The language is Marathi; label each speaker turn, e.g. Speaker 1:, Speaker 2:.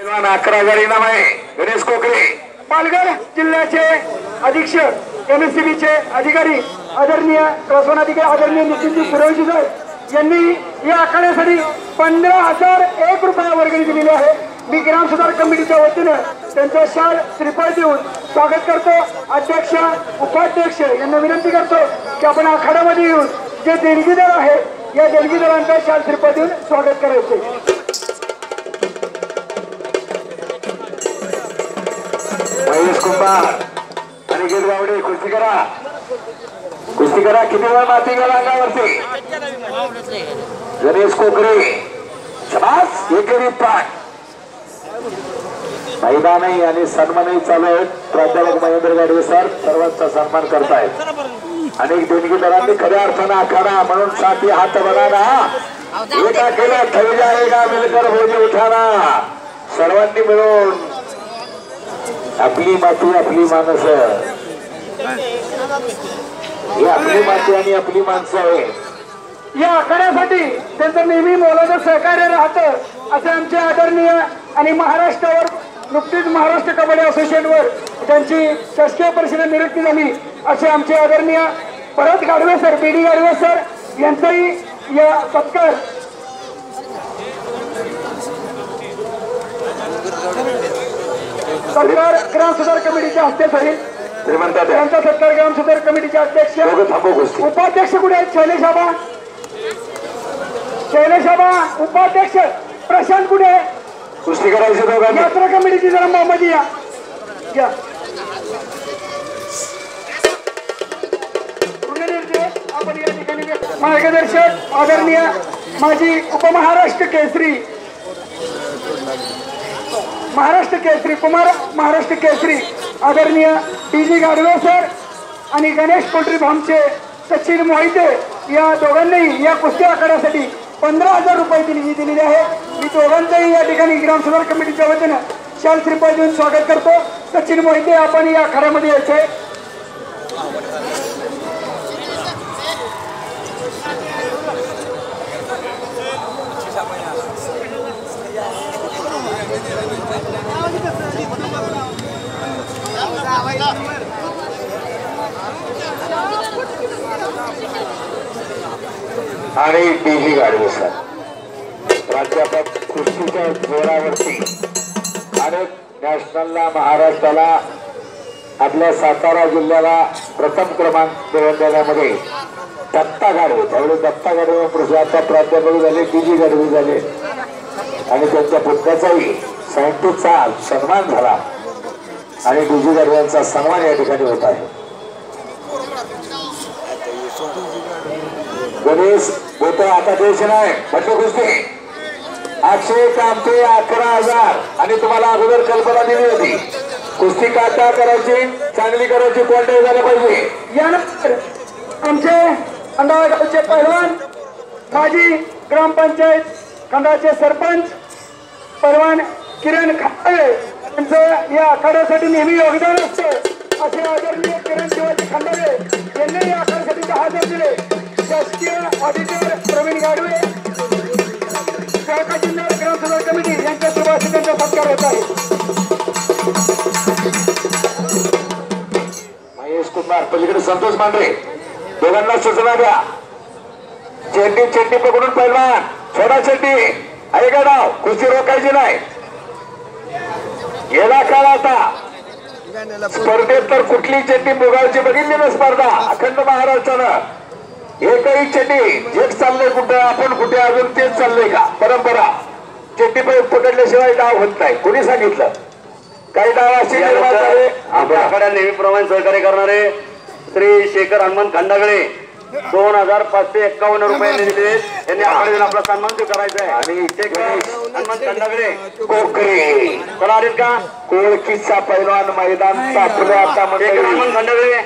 Speaker 1: 11,000 इनाम आहे. गणेश कोकरे
Speaker 2: पालघर जिल्ह्याचे अधीक्षक एमएससीबीचे अधिकारी आदरणीय प्रशासनाधिकारी आदरणीय नितीनजी सुरवशी साहेब यांनी या आखाड्यासाठी 15,001 रुपये वर्गणी दिलेली आहे. मी ग्राम सुधार कमिटीच्या वतीने त्यांचं शाल श्रीफळ देऊन स्वागत करतो. अध्यक्ष उपाध्यक्ष यांना विनंती करतो की आपण आखाड्यामध्ये येऊन जे देणगीदार आहेत या देणगीदारांचं शाल श्रीफळ देऊन स्वागत करायचे.
Speaker 1: महेश कुंभार आणि गीत गावडे कुस्ती करा किती वेळ माती गेला अंगावरती. गणेश कोकरे शाबास एकेरी पाठ. मैदानही आणि सन्मानही चालू आहेत. प्राध्यापक महेंद्र गाडवे सर सर्वांचा सन्मान करतायत. अनेक देणगीदारांनी खऱ्या अर्थानं आखाडा म्हणून साथी हात बनाना एका केला थै जाएगा मिलकर होली उठाना. सर्वांनी मिळून आपली माती आपली माणस ही आपली माती आणि आपली माणसं आहे.
Speaker 2: या आखाड्यासाठी त्यांचं नेहमी मोलाचं सहकार्य राहतं असे आमचे आदरणीय आणि महाराष्ट्रावर नुकतीच महाराष्ट्र कबड्डी असोसिएशनवर त्यांची शासकीय परिषदेत नियुक्ती झाली असे आमचे आदरणीय भरत गाडवे सर बीडी गाडवे सर यांचाही या सत्कार ग्राम सुधार कमिटीच्या हस्ते होईल. त्यांचा सत्कार ग्राम सुधार कमिटीचे अध्यक्ष उपाध्यक्ष कुठे आहेत? शैलेश आबा उपाध्यक्ष प्रशांत कुठे आहे?
Speaker 1: कुस्ती करायची
Speaker 2: यात्रा कमिटीची जरा मोहम्मदी या आपण या ठिकाणी मार्गदर्शक आदरणीय माजी उपमहाराष्ट्र केसरी कुमार महाराष्ट्र केसरी आदरणीय डी.जी. गाडवे सर आणि गणेश पोल्ट्री फार्मचे सचिन मोहिते या दोघांनाही या कुस्ती आखाड्यासाठी 15,000 रुपये दिलेले आहे. मी दोघांचंही या ठिकाणी ग्राम सुधार कमिटीच्या वतीनं शाल श्रीफळ देऊन स्वागत करतो. सचिन मोहिते आपण या आखाड्यामध्ये यायचंय.
Speaker 1: आणि डी.जी. गाडवे सर प्राध्यापक कुस्तीच्या जोरावरती अनेक नॅशनलला महाराष्ट्राला आपल्या सातारा जिल्ह्याला प्रथम क्रमांक मिळवून देण्यामध्ये दत्ता गाडवे त्यावेळी दत्ता गाडवे प्रशांत प्राध्यापक झाले डी.जी. गाडवे झाले आणि त्यांच्या पुत्राचाही सायंटिस्टचा सन्मान झाला आणि डी.जी. गाडव्यांचा सन्मान या ठिकाणी होत आहे. गणेश बोलतो आता द्यायचे नाही म्हटलं कुस्ती अक्षय कामते 11,000 आणि तुम्हाला अगोदर कल्पना दिली होती कुस्ती काटा करायची चांगली करायची कोणत्याही झालं पाहिजे.
Speaker 2: यानंतर आमचे खंडाळा गावचे पहिलवान माजी ग्रामपंचायत खंडाचे सरपंच पहिलवान किरण खांडे यांचं या आखाड्यासाठी नेहमी योगदान असतं असे आदरणीय किरण शिवाजी खंडाळे यांनी या आखाड्यासाठी 10,000 दिले. शासकीय ऑडिटर प्रवीण गाडवे जिल्हा ग्राम सुधार कमिटी यांच्या सुरुवाती त्यांचा सत्कार होत आहे.
Speaker 1: महेश कुमार पलीकडे संतोष मांढरे दोघांना सूचना द्या. चेंडी पकडून पहिलवान छोटा चेंडी आहे का डाव कुस्ती रोखायची नाही. गेला काळ आता स्पर्धेत तर कुठली चेंडी बुगावची बघितली ना स्पर्धा अखंड महाराष्ट्रानं एकही चेंडी एक चाललंय कुठं आपण कुठे अजून तेच चाललंय का परंपरा चेंडी पकडल्याशिवाय डाव होत नाही कोणी सांगितलं. काही डाव असे निर्माण झाले.
Speaker 3: आपल्या आखाड्याला नेहमीप्रमाणे सहकार्य करणारे श्री शेखर हनुमान खंडागळे 2,551 रुपये दिले. त्यांनी आखाड्याला आपला सन्मान करायचा आहे. आणि हनुमान खंडागळे
Speaker 1: कोकरे
Speaker 3: चला आलेत का
Speaker 1: कोळकीचा पैलवान मैदान तापले आता
Speaker 3: हनुमान खंडागळे